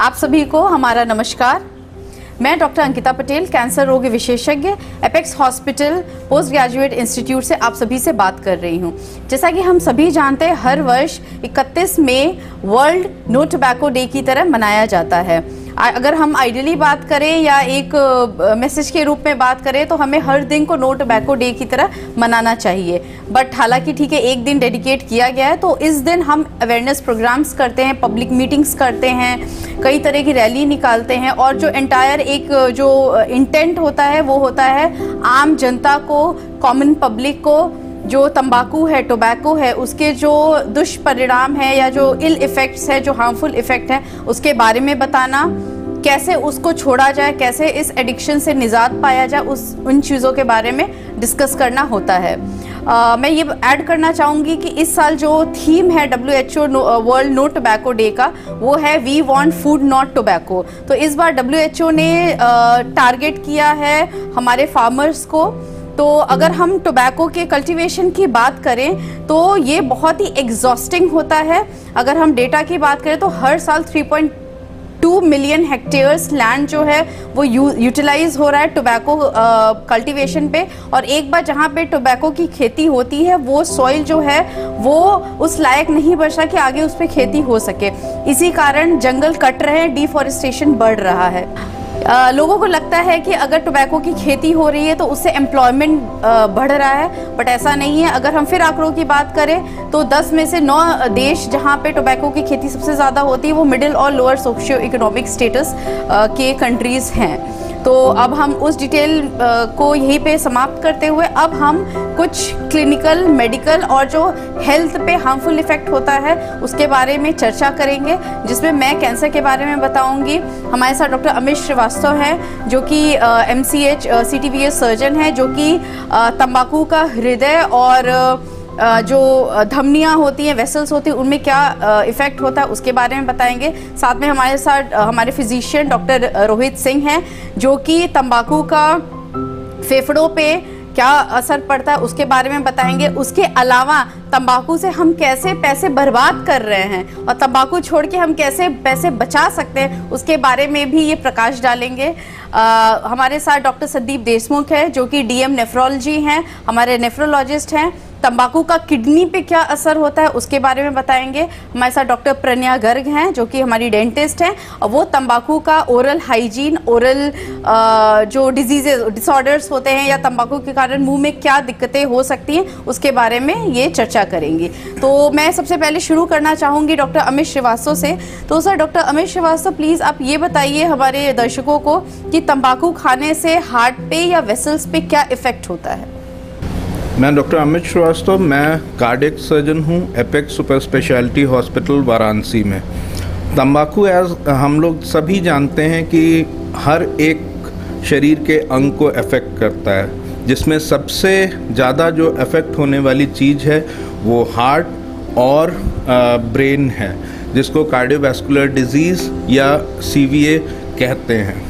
आप सभी को हमारा नमस्कार। मैं डॉक्टर अंकिता पटेल, कैंसर रोग विशेषज्ञ, apex hospital post graduate institute से आप सभी से बात कर रही हूं। जैसा कि हम सभी जानते हैं, हर वर्ष 31 मई वर्ल्ड नो टोबैको डे की तरह मनाया जाता है। अगर हम आइडियली बात करें या एक मैसेज के रूप में बात करें तो हमें हर दिन को नो टोबैको डे की तरह मनाना चाहिए। बट हालांकि ठीक है, एक दिन डेडिकेट किया गया है, तो इस दिन हम अवेयरनेस प्रोग्राम्स करते हैं, पब्लिक मीटिंग्स करते हैं, कई तरह की रैली निकालते हैं और जो एंटायर एक जो इंटेंट होता है वो होता है आम जनता को, कॉमन पब्लिक को जो तंबाकू है, टोबैको है, उसके जो दुष्परिणाम है या जो इल इफ़ेक्ट्स है, जो हार्मफुल इफ़ेक्ट है, उसके बारे में बताना, कैसे उसको छोड़ा जाए, कैसे इस एडिक्शन से निजात पाया जाए, उन चीज़ों के बारे में डिस्कस करना होता है। मैं ये ऐड करना चाहूँगी कि इस साल जो थीम है WHO world no tobacco day का, वो है we want food not tobacco. तो इस बार WHO ने टारगेट किया है हमारे फार्मर्स को। तो अगर हम टोबैको के कल्टीवेशन की बात करें तो ये बहुत ही एग्जॉस्टिंग होता है। अगर हम डेटा की बात करें तो हर साल 3.2 मिलियन हेक्टेयर्स लैंड जो है वो यूटिलाइज हो रहा है टोबैको कल्टीवेशन पे। और एक बार जहाँ पे टोबैको की खेती होती है वो सॉइल जो है वो उस लायक नहीं बचा कि आगे उस पर खेती हो सके। इसी कारण जंगल कट रहे हैं, डिफॉरेस्टेशन बढ़ रहा है। लोगों को लगता है कि अगर टोबैको की खेती हो रही है तो उससे एम्प्लॉयमेंट बढ़ रहा है, बट ऐसा नहीं है। अगर हम फिर आंकड़ों की बात करें तो 10 में से 9 देश जहां पे टोबैको की खेती सबसे ज़्यादा होती है वो मिडिल और लोअर सोशियो इकोनॉमिक स्टेटस के कंट्रीज़ हैं। तो अब हम उस डिटेल को यहीं पे समाप्त करते हुए अब हम कुछ क्लिनिकल, मेडिकल और जो हेल्थ पे हार्मफुल इफेक्ट होता है उसके बारे में चर्चा करेंगे, जिसमें मैं कैंसर के बारे में बताऊंगी। हमारे साथ डॉक्टर अमित श्रीवास्तव हैं जो कि MCH CTVS सर्जन हैं, जो कि तंबाकू का हृदय और जो धमनियाँ होती हैं, वेसल्स होती हैं, उनमें क्या इफ़ेक्ट होता है उसके बारे में बताएंगे। साथ में हमारे साथ हमारे फिजिशियन डॉक्टर रोहित सिंह हैं जो कि तंबाकू का फेफड़ों पे क्या असर पड़ता है उसके बारे में बताएंगे। उसके अलावा तंबाकू से हम कैसे पैसे बर्बाद कर रहे हैं और तंबाकू छोड़ के हम कैसे पैसे बचा सकते हैं उसके बारे में भी ये प्रकाश डालेंगे। हमारे साथ डॉक्टर संदीप देशमुख है जो कि DM नेफ्रोलॉजी हैं, हमारे नेफ्रोलॉजिस्ट हैं। तंबाकू का किडनी पे क्या असर होता है उसके बारे में बताएंगे। हमारे साथ डॉक्टर प्रणया गर्ग हैं जो कि हमारी डेंटिस्ट हैं और वो तंबाकू का ओरल हाइजीन, ओरल जो डिसऑर्डर्स होते हैं या तंबाकू के कारण मुंह में क्या दिक्कतें हो सकती हैं उसके बारे में ये चर्चा करेंगी। तो मैं सबसे पहले शुरू करना चाहूँगी डॉक्टर अमित श्रीवास्तव से। तो sir, doctor Amit Srivastava, please आप ये बताइए हमारे दर्शकों को कि तंबाकू खाने से हार्ट पे या वेसल्स पे क्या इफ़ेक्ट होता है। मैं डॉक्टर अमित श्रीवास्तव, मैं कार्डियक सर्जन हूँ apex super speciality hospital Varanasi में। तंबाकू हम लोग सभी जानते हैं कि हर एक शरीर के अंग को अफेक्ट करता है, जिसमें सबसे ज़्यादा जो अफेक्ट होने वाली चीज़ है वो हार्ट और ब्रेन है, जिसको कार्डियोवैस्कुलर डिजीज़ या CVA कहते हैं।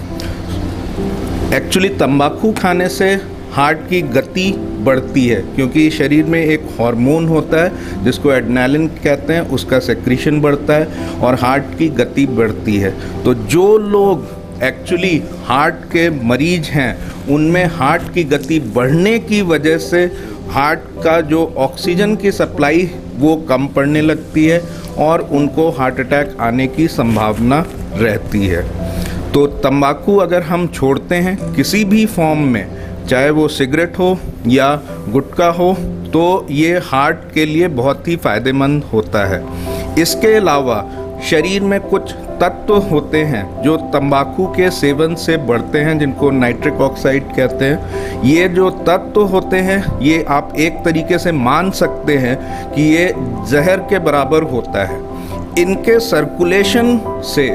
एक्चुअली तंबाकू खाने से हार्ट की गति बढ़ती है क्योंकि शरीर में एक हार्मोन होता है जिसको एड्रेनालिन कहते हैं, उसका सेक्रीशन बढ़ता है और हार्ट की गति बढ़ती है। तो जो लोग एक्चुअली हार्ट के मरीज हैं उनमें हार्ट की गति बढ़ने की वजह से हार्ट का जो ऑक्सीजन की सप्लाई वो कम पड़ने लगती है और उनको हार्ट अटैक आने की संभावना रहती है। तो तंबाकू अगर हम छोड़ते हैं किसी भी फॉर्म में, चाहे वो सिगरेट हो या गुटखा हो, तो ये हार्ट के लिए बहुत ही फ़ायदेमंद होता है। इसके अलावा शरीर में कुछ तत्व होते हैं जो तंबाकू के सेवन से बढ़ते हैं, जिनको नाइट्रिक ऑक्साइड कहते हैं। ये जो तत्व होते हैं ये आप एक तरीके से मान सकते हैं कि ये जहर के बराबर होता है। इनके सर्कुलेशन से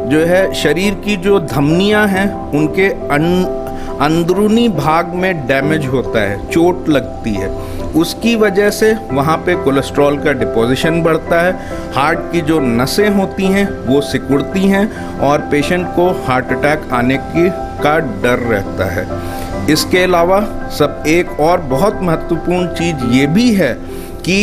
जो है शरीर की जो धमनियां हैं उनके अंदरूनी भाग में डैमेज होता है, चोट लगती है। उसकी वजह से वहाँ पे कोलेस्ट्रॉल का डिपोजिशन बढ़ता है, हार्ट की जो नसें होती हैं वो सिकुड़ती हैं और पेशेंट को हार्ट अटैक आने का डर रहता है। इसके अलावा सब एक और बहुत महत्वपूर्ण चीज़ ये भी है कि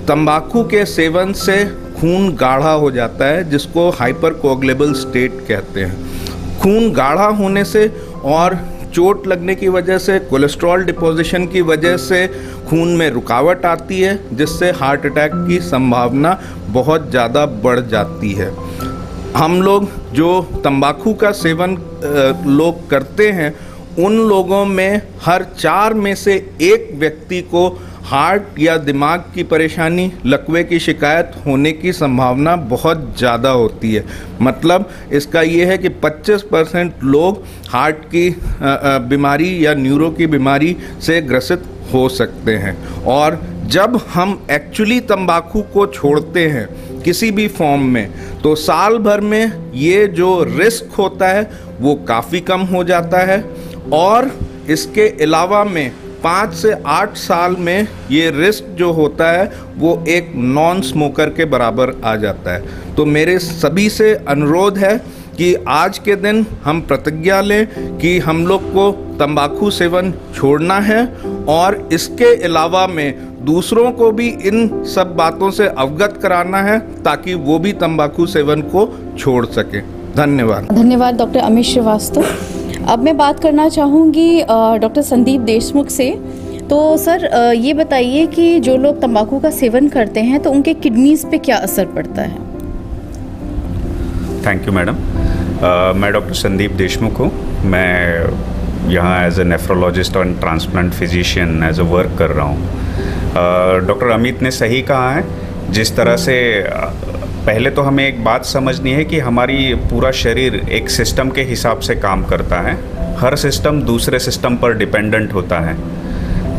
तंबाकू के सेवन से खून गाढ़ा हो जाता है, जिसको हाइपरकोगुलेबल स्टेट कहते हैं। खून गाढ़ा होने से और चोट लगने की वजह से, कोलेस्ट्रॉल डिपोजिशन की वजह से खून में रुकावट आती है, जिससे हार्ट अटैक की संभावना बहुत ज़्यादा बढ़ जाती है। हम लोग जो तंबाकू का सेवन लोग करते हैं, उन लोगों में हर 4 में से 1 व्यक्ति को हार्ट या दिमाग की परेशानी, लकवे की शिकायत होने की संभावना बहुत ज़्यादा होती है। मतलब इसका ये है कि 25% लोग हार्ट की बीमारी या न्यूरो की बीमारी से ग्रसित हो सकते हैं। और जब हम एक्चुअली तंबाकू को छोड़ते हैं किसी भी फॉर्म में, तो साल भर में ये जो रिस्क होता है वो काफ़ी कम हो जाता है। और इसके अलावा में 5 से 8 साल में ये रिस्क जो होता है वो एक नॉन स्मोकर के बराबर आ जाता है। तो मेरे सभी से अनुरोध है कि आज के दिन हम प्रतिज्ञा लें कि हम लोग को तंबाकू सेवन छोड़ना है, और इसके अलावा में दूसरों को भी इन सब बातों से अवगत कराना है, ताकि वो भी तंबाकू सेवन को छोड़ सकें। धन्यवाद। धन्यवाद डॉक्टर अमित श्रीवास्तव। अब मैं बात करना चाहूँगी डॉक्टर संदीप देशमुख से। तो सर ये बताइए कि जो लोग तंबाकू का सेवन करते हैं तो उनके किडनीज पे क्या असर पड़ता है? Thank you madam. मैं डॉक्टर संदीप देशमुख हूँ। मैं यहाँ एज ए नेफ्रोलॉजिस्ट और transplant physician as a work कर रहा हूँ। डॉक्टर अमित ने सही कहा है। जिस तरह से पहले तो हमें एक बात समझनी है कि हमारी पूरा शरीर एक सिस्टम के हिसाब से काम करता है। हर सिस्टम दूसरे सिस्टम पर डिपेंडेंट होता है।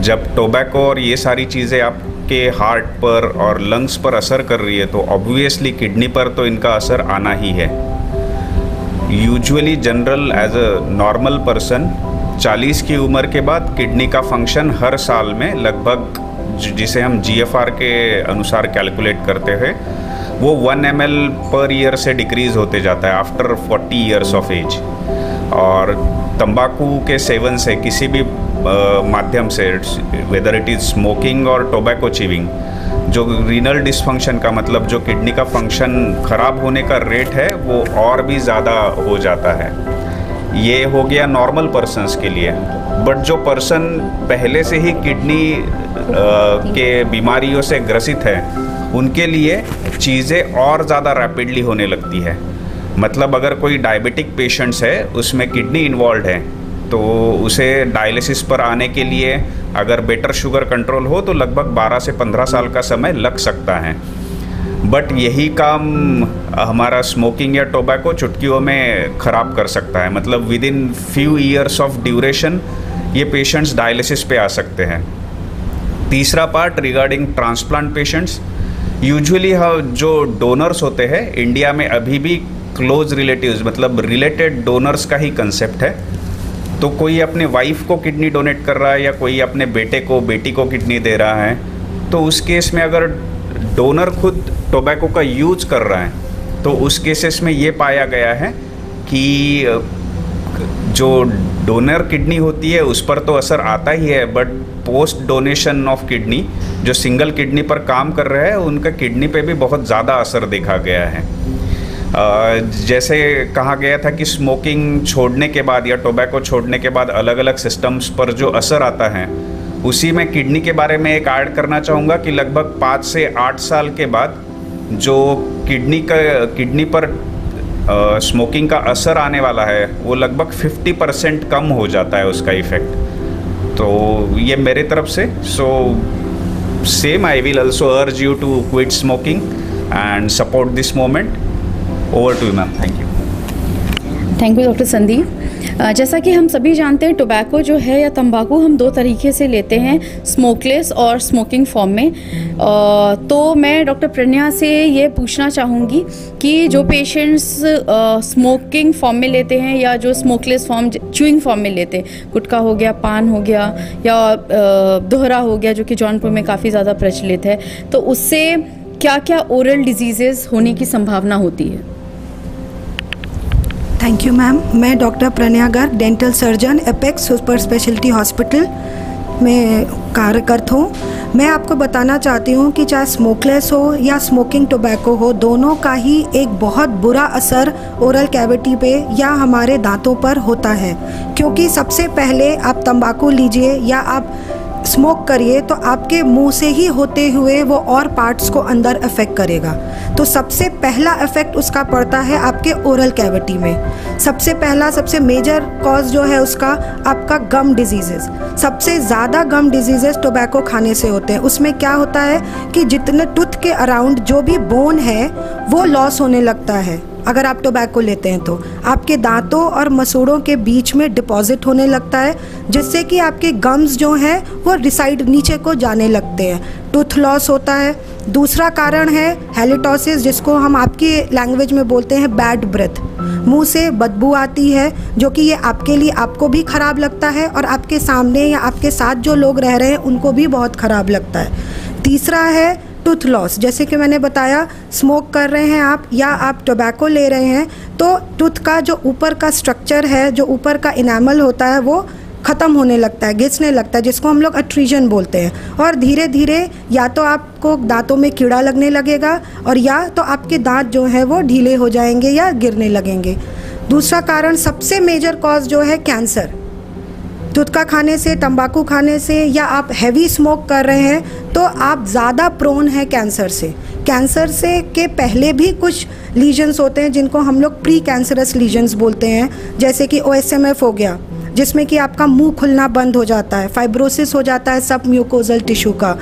जब टोबैको और ये सारी चीज़ें आपके हार्ट पर और लंग्स पर असर कर रही है, तो ऑब्वियसली किडनी पर तो इनका असर आना ही है। Usually general as a normal person 40 की उम्र के बाद किडनी का फंक्शन हर साल में लगभग, जिसे हम GFR के अनुसार कैलकुलेट करते हैं, वो 1 ml पर ईयर से डिक्रीज़ होते जाता है आफ्टर 40 ईयर्स ऑफ एज। और तंबाकू के सेवन से किसी भी माध्यम से, वेदर इट इज़ स्मोकिंग और टोबैको चीविंग, जो रीनल डिसफंक्शन का मतलब जो किडनी का फंक्शन ख़राब होने का रेट है वो और भी ज़्यादा हो जाता है। ये हो गया नॉर्मल पर्सन्स के लिए। बट जो पर्सन पहले से ही किडनी के बीमारियों से ग्रसित है, उनके लिए चीज़ें और ज़्यादा रैपिडली होने लगती है। मतलब अगर कोई डायबिटिक पेशेंट्स है, उसमें किडनी इन्वॉल्व है, तो उसे डायलिसिस पर आने के लिए अगर बेटर शुगर कंट्रोल हो तो लगभग 12 से 15 साल का समय लग सकता है। बट यही काम हमारा स्मोकिंग या टोबैको चुटकियों में ख़राब कर सकता है। मतलब with in few years of duration ये पेशेंट्स डायलिसिस पे आ सकते हैं। तीसरा part regarding transplant patients, usually जो डोनर्स होते हैं इंडिया में अभी भी क्लोज रिलेटिव्स, मतलब रिलेटेड डोनर्स का ही कंसेप्ट है। तो कोई अपने वाइफ को किडनी डोनेट कर रहा है या कोई अपने बेटे को, बेटी को किडनी दे रहा है, तो उस केस में अगर डोनर खुद टोबैको का यूज कर रहा है, तो उस केसेस में ये पाया गया है कि जो डोनर किडनी होती है उस पर तो असर आता ही है, but post donation of kidney जो सिंगल किडनी पर काम कर रहे हैं, उनका किडनी पे भी बहुत ज़्यादा असर देखा गया है। जैसे कहा गया था कि स्मोकिंग छोड़ने के बाद या टोबैको छोड़ने के बाद अलग अलग सिस्टम्स पर जो असर आता है, उसी में किडनी के बारे में एक ऐड करना चाहूँगा कि लगभग 5 से 8 साल के बाद जो किडनी पर स्मोकिंग का असर आने वाला है, वो लगभग 50% कम हो जाता है उसका इफ़ेक्ट। तो ये मेरे तरफ से, so same I will also urge you to quit smoking and support this moment. Over to you ma'am. Thank you. Thank you doctor Sandeep. जैसा कि हम सभी जानते हैं, टोबैको जो है या तंबाकू हम 2 तरीके से लेते हैं, स्मोकलेस और स्मोकिंग फॉर्म में। तो मैं डॉक्टर प्रणया से ये पूछना चाहूँगी कि जो पेशेंट्स स्मोकिंग फॉर्म में लेते हैं या जो स्मोकलेस फॉर्म च्यूइंग फॉर्म में लेते हैं, गुटखा हो गया, पान हो गया या दोहरा हो गया, जो कि जौनपुर में काफ़ी ज़्यादा प्रचलित है, तो उससे क्या क्या ओरल डिजीज़ेस होने की संभावना होती है? Thank you ma'am. मैं doctor Pranaya Garg, dental surgeon, Apex super speciality hospital, में कार्यरत हूँ। मैं आपको बताना चाहती हूँ कि चाहे स्मोकलेस हो या स्मोकिंग टोबैको हो, दोनों का ही एक बहुत बुरा असर ओरल कैविटी पे या हमारे दांतों पर होता है। क्योंकि सबसे पहले आप तंबाकू लीजिए या आप स्मोक करिए तो आपके मुंह से ही होते हुए वो और पार्ट्स को अंदर अफेक्ट करेगा। तो सबसे पहला इफेक्ट उसका पड़ता है आपके ओरल कैविटी में। सबसे पहला सबसे मेजर कॉज जो है उसका आपका गम डिजीजेस। सबसे ज़्यादा गम डिजीजेस टोबैको खाने से होते हैं। उसमें क्या होता है कि जितने टूथ के अराउंड जो भी बोन है वो लॉस होने लगता है। अगर आप टोबैको लेते हैं तो आपके दांतों और मसूड़ों के बीच में डिपॉजिट होने लगता है, जिससे कि आपके गम्स जो हैं वो रिसाइड नीचे को जाने लगते हैं, टूथ लॉस होता है। दूसरा कारण है हैलिटोसिस, जिसको हम आपकी लैंग्वेज में बोलते हैं बैड ब्रेथ। मुंह से बदबू आती है, जो कि ये आपके लिए आपको भी ख़राब लगता है और आपके सामने या आपके साथ जो लोग रह रहे हैं उनको भी बहुत ख़राब लगता है। तीसरा है टूथ लॉस। जैसे कि मैंने बताया, स्मोक कर रहे हैं आप या आप टोबैको ले रहे हैं तो टूथ का जो ऊपर का स्ट्रक्चर है, जो ऊपर का इनामल होता है वो ख़त्म होने लगता है, घिसने लगता है, जिसको हम लोग अट्रीजन बोलते हैं। और धीरे धीरे या तो आपको दांतों में कीड़ा लगने लगेगा और या तो आपके दांत जो है वो ढीले हो जाएंगे या गिरने लगेंगे। दूसरा कारण, सबसे मेजर कॉज जो है कैंसर। गुटखा खाने से, तंबाकू खाने से या आप हैवी स्मोक कर रहे हैं तो आप ज़्यादा प्रोन है कैंसर से। कैंसर से के पहले भी कुछ लीजन्स होते हैं जिनको हम लोग प्री कैंसरस लीजन्स बोलते हैं, जैसे कि OSMF हो गया, जिसमें कि आपका मुंह खुलना बंद हो जाता है, फाइब्रोसिस हो जाता है सब म्यूकोजल टिश्यू का,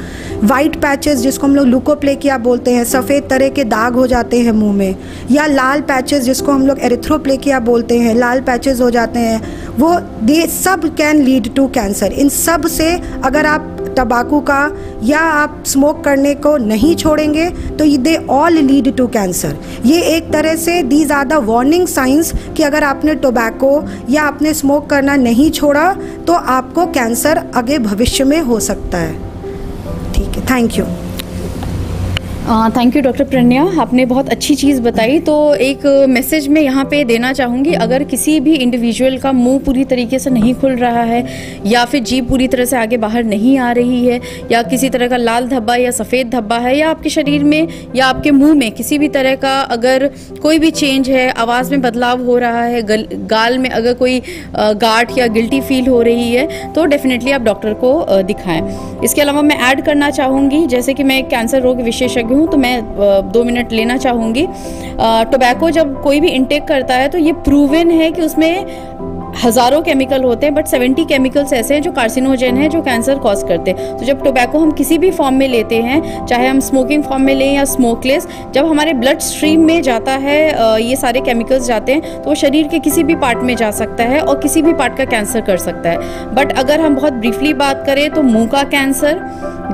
वाइट पैचेस जिसको हम लोग लुकोप्लेकिया बोलते हैं, सफ़ेद तरह के दाग हो जाते हैं मुंह में, या लाल पैचेस जिसको हम लोग एरिथ्रोप्लेकिया बोलते हैं, लाल पैचेस हो जाते हैं, वो दे सब कैन लीड टू कैंसर। इन सब से अगर आप तंबाकू का या आप स्मोक करने को नहीं छोड़ेंगे तो they all lead to cancer. ये एक तरह से these are the warning signs कि अगर आपने टोबैको या आपने स्मोक करना नहीं छोड़ा तो आपको कैंसर आगे भविष्य में हो सकता है। ठीक है, thank you. Thank you doctor Pranaya, आपने बहुत अच्छी चीज़ बताई। तो एक मैसेज मैं यहाँ पे देना चाहूँगी, अगर किसी भी इंडिविजुअल का मुंह पूरी तरीके से नहीं खुल रहा है या फिर जीभ पूरी तरह से आगे बाहर नहीं आ रही है या किसी तरह का लाल धब्बा या सफ़ेद धब्बा है या आपके शरीर में या आपके मुंह में किसी भी तरह का अगर कोई भी चेंज है, आवाज़ में बदलाव हो रहा है, गाल में अगर कोई गांठ या गिल्टी फील हो रही है तो डेफिनेटली आप डॉक्टर को दिखाएं। इसके अलावा मैं ऐड करना चाहूँगी, जैसे कि मैं एक कैंसर रोग विशेषज्ञ हूँ तो मैं 2 मिनट लेना चाहूँगी। टोबैको जब कोई भी इंटेक करता है तो ये प्रूवन है कि उसमें हज़ारों केमिकल होते हैं, बट 70 केमिकल्स ऐसे हैं जो कार्सिनोजेन हैं, जो कैंसर कॉज करते हैं। तो जब टोबैको हम किसी भी फॉर्म में लेते हैं, चाहे हम स्मोकिंग फॉर्म में लें या स्मोकलेस, जब हमारे ब्लड स्ट्रीम में जाता है ये सारे केमिकल्स जाते हैं तो वो शरीर के किसी भी पार्ट में जा सकता है और किसी भी पार्ट का कैंसर कर सकता है। बट अगर हम बहुत ब्रीफली बात करें तो मुंह का कैंसर,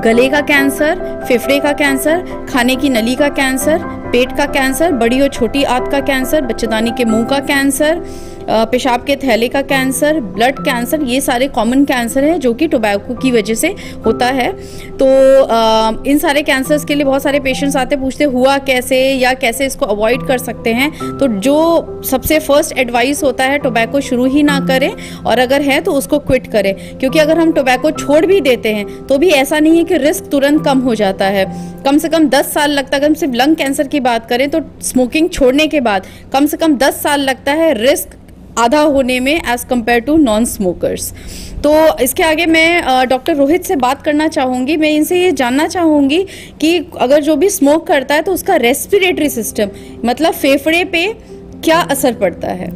गले का कैंसर, फेफड़े का कैंसर, खाने की नली का कैंसर, पेट का कैंसर, बड़ी और छोटी आंत का कैंसर, बच्चेदानी के मुंह का कैंसर, पेशाब के थैले का कैंसर, ब्लड कैंसर, ये सारे कॉमन कैंसर हैं जो कि टोबैको की वजह से होता है। तो इन सारे कैंसर्स के लिए बहुत सारे पेशेंट्स आते पूछते हुआ कैसे या कैसे इसको अवॉइड कर सकते हैं। तो जो सबसे फर्स्ट एडवाइस होता है, टोबैको शुरू ही ना करें और अगर है तो उसको क्विट करें, क्योंकि अगर हम टोबैको छोड़ भी देते हैं तो भी ऐसा नहीं है कि रिस्क तुरंत कम हो जाता है। कम से कम 10 साल लगता है। अगर हम सिर्फ लंग कैंसर की बात करें तो स्मोकिंग छोड़ने के बाद कम से कम 10 साल लगता है रिस्क आधा होने में as compared to non smokers. तो इसके आगे मैं डॉक्टर रोहित से बात करना चाहूँगी। मैं इनसे ये जानना चाहूँगी कि अगर जो भी स्मोक करता है तो उसका रेस्पिरेटरी सिस्टम, मतलब फेफड़े पे क्या असर पड़ता है।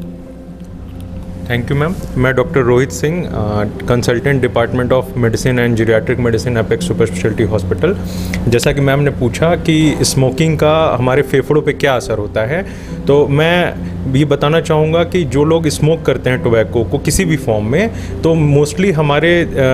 Thank you ma'am. मैं doctor Rohit Singh, consultant department of medicine and geriatric medicine Apex super speciality hospital. जैसा कि मैम ने पूछा कि स्मोकिंग का हमारे फेफड़ों पे क्या असर होता है, तो मैं भी बताना चाहूँगा कि जो लोग स्मोक करते हैं टोबैको को किसी भी फॉर्म में, तो मोस्टली हमारे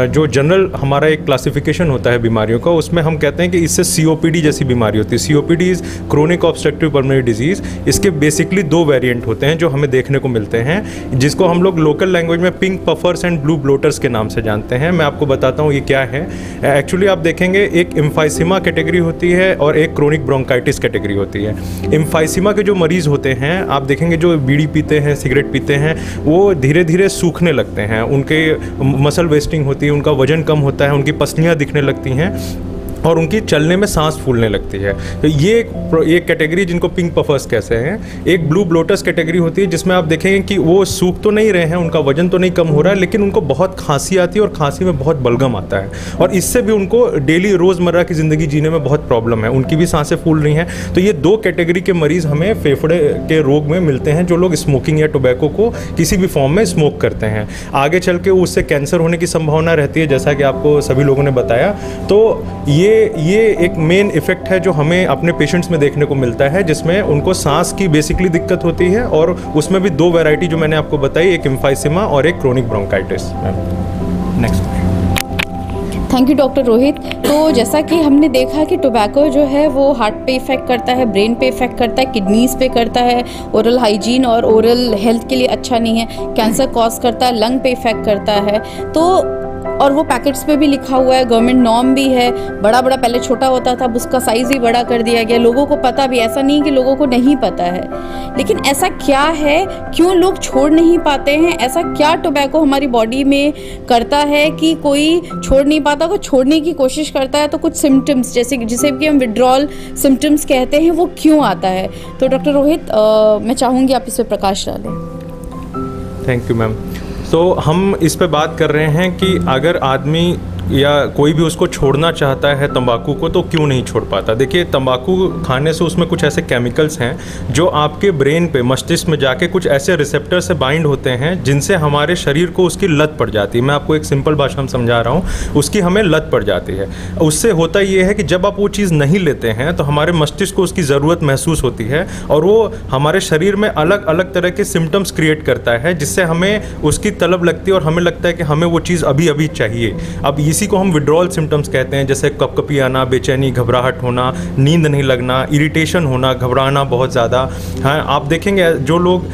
जो जनरल हमारा एक क्लासिफिकेशन होता है बीमारियों का, उसमें हम कहते हैं कि इससे COPD जैसी बीमारी होती है। COPD is chronic obstructive pulmonary disease. इसके बेसिकली 2 वेरिएंट होते हैं जो हमें देखने को मिलते हैं, जिसको हम लोग लोकल लैंग्वेज में पिंक पफर्स एंड ब्लू ब्लोटर्स के नाम से जानते हैं। मैं आपको बताता हूँ ये क्या है। एक्चुअली आप देखेंगे एक एम्फाइसीमा कैटेगरी होती है और एक क्रोनिक ब्रोंकाइटिस कैटेगरी होती है। एम्फाइसीमा के जो मरीज़ होते होते हैं, आप देखेंगे जो बीड़ी पीते हैं, सिगरेट पीते हैं, वो धीरे धीरे सूखने लगते हैं, उनके मसल वेस्टिंग होती है, उनका वजन कम होता है, उनकी पसलियाँ दिखने लगती हैं और उनकी चलने में सांस फूलने लगती है। तो ये एक कैटेगरी जिनको पिंक पफर्स कहते हैं। एक ब्लू ब्लोटस कैटेगरी होती है जिसमें आप देखेंगे कि वो सूख तो नहीं रहे हैं, उनका वजन तो नहीं कम हो रहा है, लेकिन उनको बहुत खांसी आती है और खांसी में बहुत बलगम आता है और इससे भी उनको डेली रोज़मर्रा की ज़िंदगी जीने में बहुत प्रॉब्लम है, उनकी भी सांसें फूल रही हैं। तो ये 2 कैटेगरी के मरीज़ हमें फेफड़े के रोग में मिलते हैं, जो लोग स्मोकिंग या टोबैको को किसी भी फॉर्म में स्मोक करते हैं। आगे चल के उससे कैंसर होने की संभावना रहती है, जैसा कि आपको सभी लोगों ने बताया। तो ये एक मेन इफेक्ट है जो हमें अपने पेशेंट्स में देखने को मिलता है, जिसमें उनको सांस की बेसिकली दिक्कत होती है और उसमें भी 2 वैरायटी जो मैंने आपको बताई, एक एम्फाइसेमा और एक chronic bronchitis. Next. Thank you doctor Rohit. तो जैसा कि हमने देखा कि टोबैको जो है वो हार्ट पे इफेक्ट करता है, ब्रेन पे इफेक्ट करता है, किडनीज पे करता है, ओरल हाइजीन और ओरल हेल्थ के लिए अच्छा नहीं है, कैंसर कॉज करता है, लंग पे इफेक्ट करता है। तो और वो पैकेट्स पे भी लिखा हुआ है, गवर्नमेंट नॉर्म भी है, बड़ा पहले छोटा होता था, अब उसका साइज़ भी बड़ा कर दिया गया, लोगों को पता भी, ऐसा नहीं कि लोगों को नहीं पता है। लेकिन ऐसा क्या है, क्यों लोग छोड़ नहीं पाते हैं? ऐसा क्या टोबैको हमारी बॉडी में करता है कि कोई छोड़ नहीं पाता? कोई छोड़ने की कोशिश करता है तो कुछ सिम्टम्स जैसे जिसे कि हम विड्रॉल सिम्टम्स कहते हैं, वो क्यों आता है? तो डॉक्टर रोहित, मैं चाहूँगी आप इस पर प्रकाश डालें। Thank you ma'am. तो हम इस पे बात कर रहे हैं कि अगर आदमी या कोई भी उसको छोड़ना चाहता है तंबाकू को, तो क्यों नहीं छोड़ पाता। देखिए, तंबाकू खाने से उसमें कुछ ऐसे केमिकल्स हैं जो आपके ब्रेन पे, मस्तिष्क में जाके कुछ ऐसे रिसेप्टर से बाइंड होते हैं जिनसे हमारे शरीर को उसकी लत पड़ जाती है। मैं आपको एक सिंपल भाषा में समझा रहा हूँ, उसकी हमें लत पड़ जाती है। उससे होता ये है कि जब आप वो चीज़ नहीं लेते हैं तो हमारे मस्तिष्क को उसकी ज़रूरत महसूस होती है और वो हमारे शरीर में अलग अलग तरह के सिम्टम्स क्रिएट करता है, जिससे हमें उसकी तलब लगती है और हमें लगता है कि हमें वो चीज़ अभी अभी चाहिए। अब इसी को हम विड्रॉल सिम्टम्स कहते हैं, जैसे कपकपी आना, बेचैनी, घबराहट होना, नींद नहीं लगना, इरिटेशन होना, घबराना बहुत ज़्यादा। हाँ, आप देखेंगे जो लोग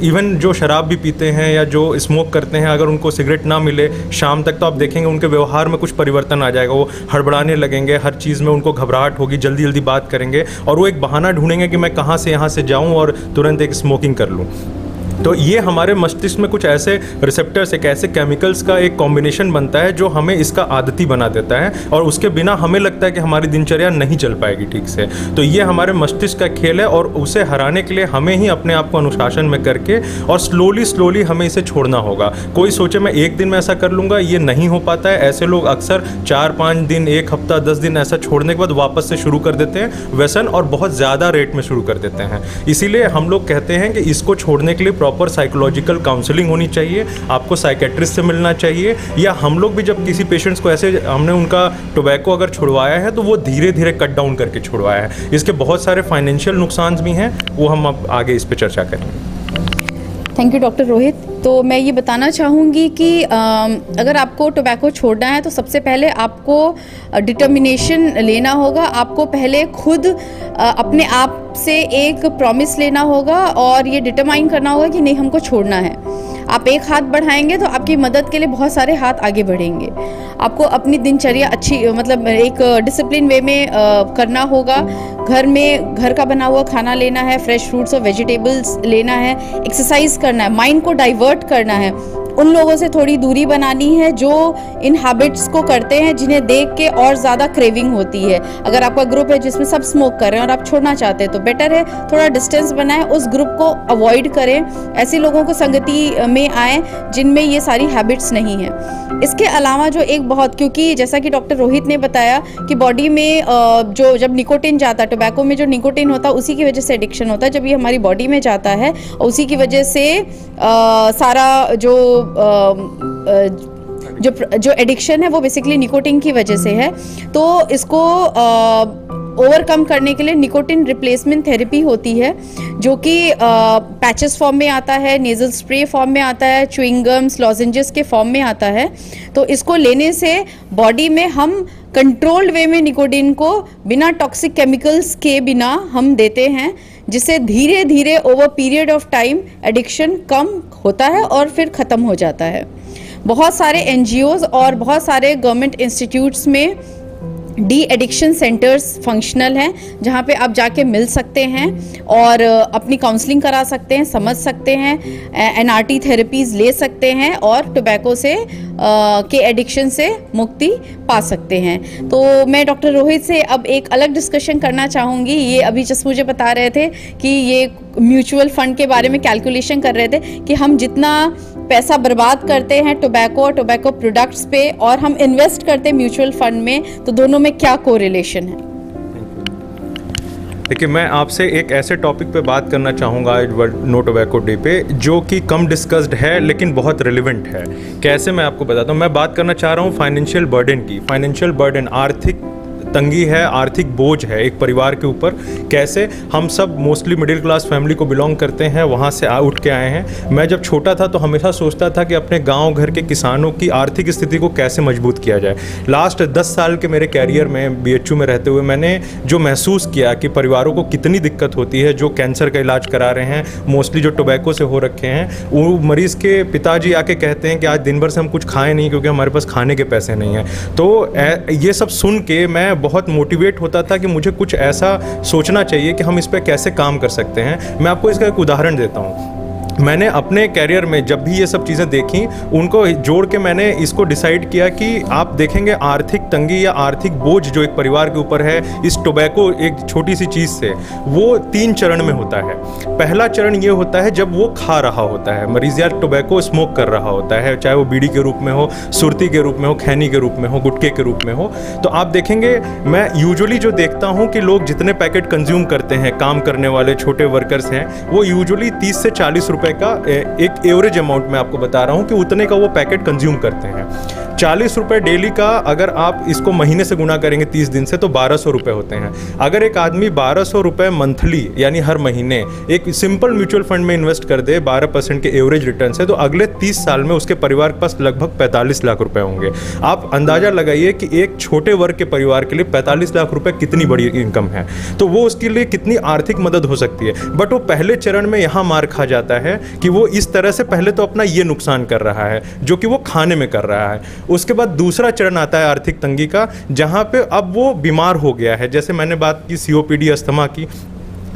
इवन जो शराब भी पीते हैं या जो स्मोक करते हैं, अगर उनको सिगरेट ना मिले शाम तक, तो आप देखेंगे उनके व्यवहार में कुछ परिवर्तन आ जाएगा। वो हड़बड़ाने लगेंगे, हर चीज़ में उनको घबराहट होगी, जल्दी जल्दी बात करेंगे और वो एक बहाना ढूंढेंगे कि मैं कहाँ से यहाँ से जाऊँ और तुरंत एक स्मोकिंग कर लूँ। तो ये हमारे मस्तिष्क में कुछ ऐसे रिसेप्टर्स, एक ऐसे केमिकल्स का एक कॉम्बिनेशन बनता है जो हमें इसका आदती बना देता है और उसके बिना हमें लगता है कि हमारी दिनचर्या नहीं चल पाएगी ठीक से। तो ये हमारे मस्तिष्क का खेल है और उसे हराने के लिए हमें ही अपने आप को अनुशासन में करके और स्लोली हमें इसे छोड़ना होगा। कोई सोचे मैं एक दिन में ऐसा कर लूँगा, ये नहीं हो पाता है। ऐसे लोग अक्सर 4-5 दिन, 1 हफ्ता, 10 दिन ऐसा छोड़ने के बाद वापस से शुरू कर देते हैं व्यसन और बहुत ज़्यादा रेट में शुरू कर देते हैं। इसीलिए हम लोग कहते हैं कि इसको छोड़ने के लिए प्रॉपर साइकोलॉजिकल काउंसलिंग होनी चाहिए, आपको साइकेट्रिस्ट से मिलना चाहिए, या हम लोग भी जब किसी पेशेंट्स को ऐसे हमने उनका टोबैको अगर छुड़वाया है तो वो धीरे धीरे कट डाउन करके छुड़वाया है। इसके बहुत सारे फाइनेंशियल नुकसान भी हैं, वो हम अब आगे इस पर चर्चा करेंगे। Thank you doctor Rohit. तो मैं ये बताना चाहूँगी कि अगर आपको टोबैको छोड़ना है तो सबसे पहले आपको डिटर्मिनेशन लेना होगा। आपको पहले खुद अपने आप से एक प्रॉमिस लेना होगा और ये डिटरमाइन करना होगा कि नहीं, हमको छोड़ना है। आप एक हाथ बढ़ाएंगे तो आपकी मदद के लिए बहुत सारे हाथ आगे बढ़ेंगे। आपको अपनी दिनचर्या अच्छी, मतलब एक डिसिप्लिन वे में करना होगा। घर का बना हुआ खाना लेना है, फ्रेश फ्रूट्स और वेजिटेबल्स लेना है, एक्सरसाइज करना है, माइंड को डाइवर्ट करना है। उन लोगों से थोड़ी दूरी बनानी है जो इन हैबिट्स को करते हैं, जिन्हें देख के और ज़्यादा क्रेविंग होती है। अगर आपका ग्रुप है जिसमें सब स्मोक कर रहे हैं और आप छोड़ना चाहते हैं तो बेटर है थोड़ा डिस्टेंस बनाएं, उस ग्रुप को अवॉइड करें, ऐसे लोगों को संगति में आएँ जिनमें ये सारी हैबिट्स नहीं है। इसके अलावा जो एक बहुत, क्योंकि जैसा कि डॉक्टर रोहित ने बताया कि बॉडी में जो जब निकोटिन जाता है, टोबैको में जो निकोटिन होता है उसी की वजह से एडिक्शन होता है। जब ये हमारी बॉडी में जाता है और उसी की वजह से सारा जो एडिक्शन है वो बेसिकली निकोटिन की वजह से है। तो इसको ओवरकम करने के लिए निकोटिन रिप्लेसमेंट थेरेपी होती है, जो कि पैचेस फॉर्म में आता है, नेजल स्प्रे फॉर्म में आता है, च्युइंग गम्स, लॉजेंजेस के फॉर्म में आता है। तो इसको लेने से बॉडी में हम कंट्रोल्ड वे में निकोटिन को बिना टॉक्सिक केमिकल्स के बिना हम देते हैं, जिससे धीरे धीरे over period of time addiction कम होता है और फिर ख़त्म हो जाता है। बहुत सारे NGOs और बहुत सारे गवर्नमेंट इंस्टीट्यूट्स में डी एडिक्शन सेंटर्स फंक्शनल हैं, जहाँ पे आप जाके मिल सकते हैं और अपनी काउंसलिंग करा सकते हैं, समझ सकते हैं, एनआरटी थेरेपीज़ ले सकते हैं और टोबैको से के एडिक्शन से मुक्ति पा सकते हैं। तो मैं डॉक्टर रोहित से अब एक अलग डिस्कशन करना चाहूँगी। ये अभी जस्ट मुझे बता रहे थे कि ये म्यूचुअल फंड के बारे में कैलकुलेशन कर रहे थे कि हम जितना पैसा बर्बाद करते हैं टोबैको और टोबैको प्रोडक्ट्स पे और हम इन्वेस्ट करते हैं म्यूचुअल फंड में, तो दोनों में क्या कोरिलेशन है। देखिए, मैं आपसे एक ऐसे टॉपिक पे बात करना चाहूँगा आज वर्ल्ड नो टोबैको डे पे, जो कि कम डिस्कस्ड है लेकिन बहुत रिलेवेंट है। कैसे, मैं आपको बताता हूँ। मैं बात करना चाह रहा हूँ फाइनेंशियल बर्डन की। फाइनेंशियल बर्डन, आर्थिक तंगी है, आर्थिक बोझ है एक परिवार के ऊपर। कैसे, हम सब मोस्टली मिडिल क्लास फैमिली को बिलोंग करते हैं, वहाँ से उठ के आए हैं। मैं जब छोटा था तो हमेशा सोचता था कि अपने गांव घर के किसानों की आर्थिक स्थिति को कैसे मजबूत किया जाए। लास्ट 10 साल के मेरे कैरियर में बीएचयू में रहते हुए मैंने जो महसूस किया कि परिवारों को कितनी दिक्कत होती है, जो कैंसर का इलाज करा रहे हैं, मोस्टली जो टोबैको से हो रखे हैं, वो मरीज़ के पिताजी आके कहते हैं कि आज दिन भर से हम कुछ खाए नहीं क्योंकि हमारे पास खाने के पैसे नहीं हैं। तो ये सब सुन के मैं बहुत मोटिवेट होता था कि मुझे कुछ ऐसा सोचना चाहिए कि हम इस पे कैसे काम कर सकते हैं। मैं आपको इसका एक उदाहरण देता हूँ। मैंने अपने कैरियर में जब भी ये सब चीज़ें देखी, उनको जोड़ के मैंने इसको डिसाइड किया कि आप देखेंगे आर्थिक तंगी या आर्थिक बोझ जो एक परिवार के ऊपर है इस टोबैको एक छोटी सी चीज़ से, वो 3 चरण में होता है। पहला चरण ये होता है जब वो खा रहा होता है, मरीज या टोबैको स्मोक कर रहा होता है, चाहे वो बीड़ी के रूप में हो, सुरती के रूप में हो, खैनी के रूप में हो, गुटखे के रूप में हो। तो आप देखेंगे, मैं यूजुअली जो देखता हूँ कि लोग जितने पैकेट कंज्यूम करते हैं, काम करने वाले छोटे वर्कर्स हैं, वो यूजुअली 30 से 40 रुपए का एक एवरेज अमाउंट मैं आपको बता रहा हूं कि उतने का वो पैकेट कंज्यूम करते हैं। 40 रुपए डेली का अगर आप इसको महीने से गुना करेंगे 30 दिन से तो 1200 रुपए होते हैं। अगर एक आदमी 1200 रुपए मंथली यानी हर महीने एक सिंपल म्यूचुअल फंड में इन्वेस्ट कर दे 12% के एवरेज रिटर्न से, तो अगले 30 साल में उसके परिवार के पास लगभग 45 लाख रुपए होंगे। आप अंदाजा लगाइए कि एक छोटे वर्ग के परिवार के लिए 45 लाख रुपए कितनी बड़ी इनकम है, तो वो उसके लिए कितनी आर्थिक मदद हो सकती है। बट वो पहले चरण में यहाँ मार खा जाता है कि वो इस तरह से पहले तो अपना ये नुकसान कर रहा है जो कि वो खाने में कर रहा है। उसके बाद दूसरा चरण आता है आर्थिक तंगी का, जहां पे अब वो बीमार हो गया है। जैसे मैंने बात की सीओपीडी, अस्थमा की,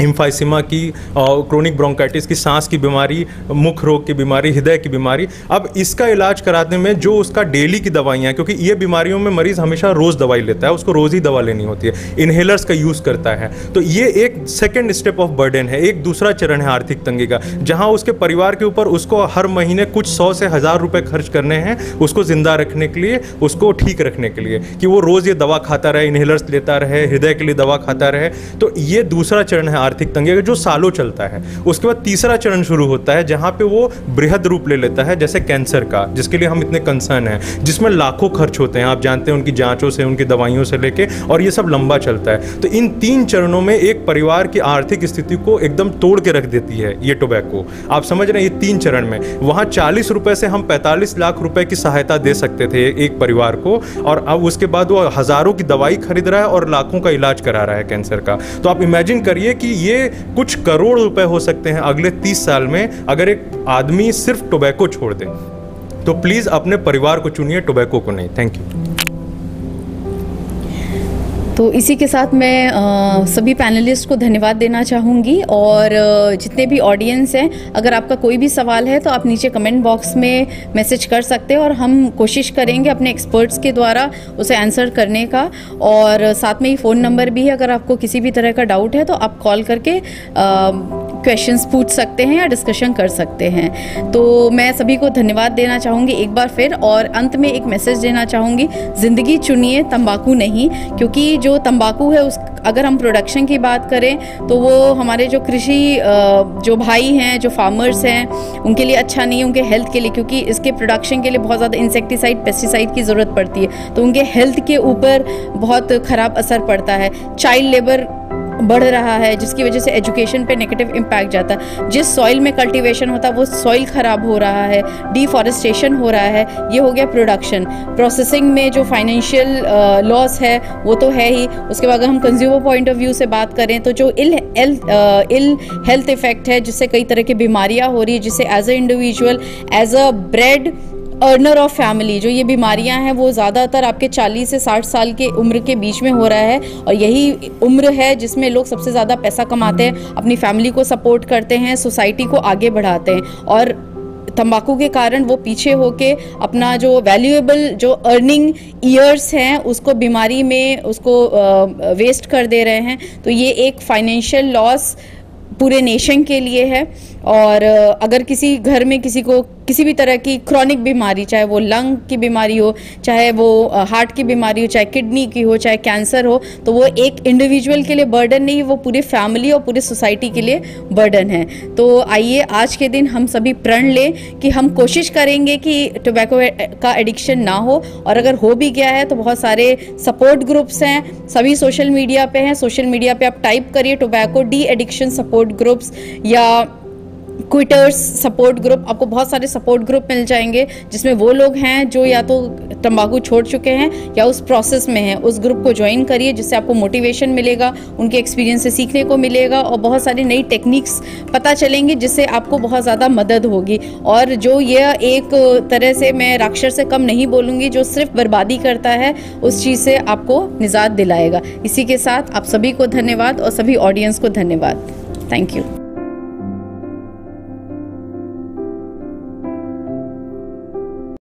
इम्फाइसिमा की, क्रोनिक ब्रोंकाइटिस की, सांस की बीमारी, मुख रोग की बीमारी, हृदय की बीमारी। अब इसका इलाज कराने में जो उसका डेली की दवाइयाँ, क्योंकि ये बीमारियों में मरीज हमेशा रोज़ दवाई लेता है, उसको रोज़ ही दवा लेनी होती है, इनहेलर्स का यूज़ करता है। तो ये एक सेकेंड स्टेप ऑफ बर्डन है, एक दूसरा चरण है आर्थिक तंगी का, जहाँ उसके परिवार के ऊपर उसको हर महीने कुछ 100 से 1000 रुपये खर्च करने हैं उसको जिंदा रखने के लिए, उसको ठीक रखने के लिए, कि वो रोज़ ये दवा खाता रहे, इनहेलर्स लेता रहे, हृदय के लिए दवा खाता रहे। तो ये दूसरा चरण है आर्थिक तंगी जो सालों चलता है। उसके बाद तीसरा चरण शुरू होता है जहां पे वो बृहद रूप ले लेता है, जैसे कैंसर का, जिसके लिए हम इतने कंसर्न हैं, जिसमें लाखों खर्च होते हैं, आप जानते हैं, उनकी जांचों से, उनकी दवाइयों से लेके, और ये सब लंबा चलता है। तो इन 3 चरणों में एक परिवार की आर्थिक स्थिति को एकदम तोड़ के रख देती है ये टोबैको। आप समझ रहे हैं, ये 3 चरण में, वहां 40 रुपए से हम 45 लाख रुपए की सहायता दे सकते थे एक परिवार को, और अब उसके बाद वो हजारों की दवाई खरीद रहा है और लाखों का इलाज करा रहा है कैंसर का। तो आप इमेजिन करिए कि ये कुछ करोड़ रुपए हो सकते हैं अगले 30 साल में अगर एक आदमी सिर्फ टोबैको छोड़ दे। तो प्लीज अपने परिवार को चुनिए, टोबैको को नहीं। Thank you. तो इसी के साथ मैं सभी पैनलिस्ट को धन्यवाद देना चाहूँगी, और जितने भी ऑडियंस हैं, अगर आपका कोई भी सवाल है तो आप नीचे कमेंट बॉक्स में मैसेज कर सकते हैं और हम कोशिश करेंगे अपने एक्सपर्ट्स के द्वारा उसे आंसर करने का। और साथ में ही फ़ोन नंबर भी है, अगर आपको किसी भी तरह का डाउट है तो आप कॉल करके क्वेश्चंस पूछ सकते हैं या डिस्कशन कर सकते हैं। तो मैं सभी को धन्यवाद देना चाहूँगी एक बार फिर, और अंत में एक मैसेज देना चाहूँगी, ज़िंदगी चुनिए, तंबाकू नहीं। क्योंकि जो तंबाकू है उस अगर हम प्रोडक्शन की बात करें तो वो हमारे जो कृषि जो भाई हैं, जो फार्मर्स हैं, उनके लिए अच्छा नहीं है, उनके हेल्थ के लिए, क्योंकि इसके प्रोडक्शन के लिए बहुत ज़्यादा इंसेक्टिसाइड, पेस्टिसाइड की ज़रूरत पड़ती है, तो उनके हेल्थ के ऊपर बहुत ख़राब असर पड़ता है। चाइल्ड लेबर बढ़ रहा है जिसकी वजह से एजुकेशन पे नेगेटिव इम्पैक्ट जाता है। जिस सॉइल में कल्टीवेशन होता है वो सॉइल ख़राब हो रहा है, डिफॉरेस्टेशन हो रहा है। ये हो गया प्रोडक्शन। प्रोसेसिंग में जो फाइनेंशियल लॉस है वो तो है ही। उसके बाद अगर हम कंज्यूमर पॉइंट ऑफ व्यू से बात करें तो जो इल हेल्थ इफेक्ट है, जिससे कई तरह की बीमारियाँ हो रही है, जिससे as a individual, as a bread earner of family, जो ये बीमारियां हैं वो ज़्यादातर आपके 40 से 60 साल के उम्र के बीच में हो रहा है, और यही उम्र है जिसमें लोग सबसे ज़्यादा पैसा कमाते हैं, अपनी फैमिली को सपोर्ट करते हैं, सोसाइटी को आगे बढ़ाते हैं, और तंबाकू के कारण वो पीछे होके अपना जो वैल्यूएबल जो अर्निंग ईयर्स हैं उसको बीमारी में उसको वेस्ट कर दे रहे हैं। तो ये एक फाइनेंशियल लॉस पूरे नेशन के लिए है। और अगर किसी घर में किसी को किसी भी तरह की क्रॉनिक बीमारी, चाहे वो लंग की बीमारी हो, चाहे वो हार्ट की बीमारी हो, चाहे किडनी की हो, चाहे कैंसर हो, तो वो एक इंडिविजुअल के लिए बर्डन नहीं, वो पूरी फैमिली और पूरी सोसाइटी के लिए बर्डन है। तो आइए आज के दिन हम सभी प्रण लें कि हम कोशिश करेंगे कि टोबैको का एडिक्शन ना हो, और अगर हो भी गया है तो बहुत सारे सपोर्ट ग्रुप्स हैं, सभी सोशल मीडिया पे हैं। सोशल मीडिया पे आप टाइप करिए tobacco de addiction support groups या क्विटर्स सपोर्ट ग्रुप, आपको बहुत सारे सपोर्ट ग्रुप मिल जाएंगे जिसमें वो लोग हैं जो या तो तंबाकू छोड़ चुके हैं या उस प्रोसेस में हैं। उस ग्रुप को ज्वाइन करिए, जिससे आपको मोटिवेशन मिलेगा, उनके एक्सपीरियंस से सीखने को मिलेगा, और बहुत सारी नई टेक्निक्स पता चलेंगी जिससे आपको बहुत ज़्यादा मदद होगी। और जो यह एक तरह से, मैं राक्षस से कम नहीं बोलूँगी, जो सिर्फ बर्बादी करता है, उस चीज़ से आपको निजात दिलाएगा। इसी के साथ आप सभी को धन्यवाद और सभी ऑडियंस को धन्यवाद। Thank you.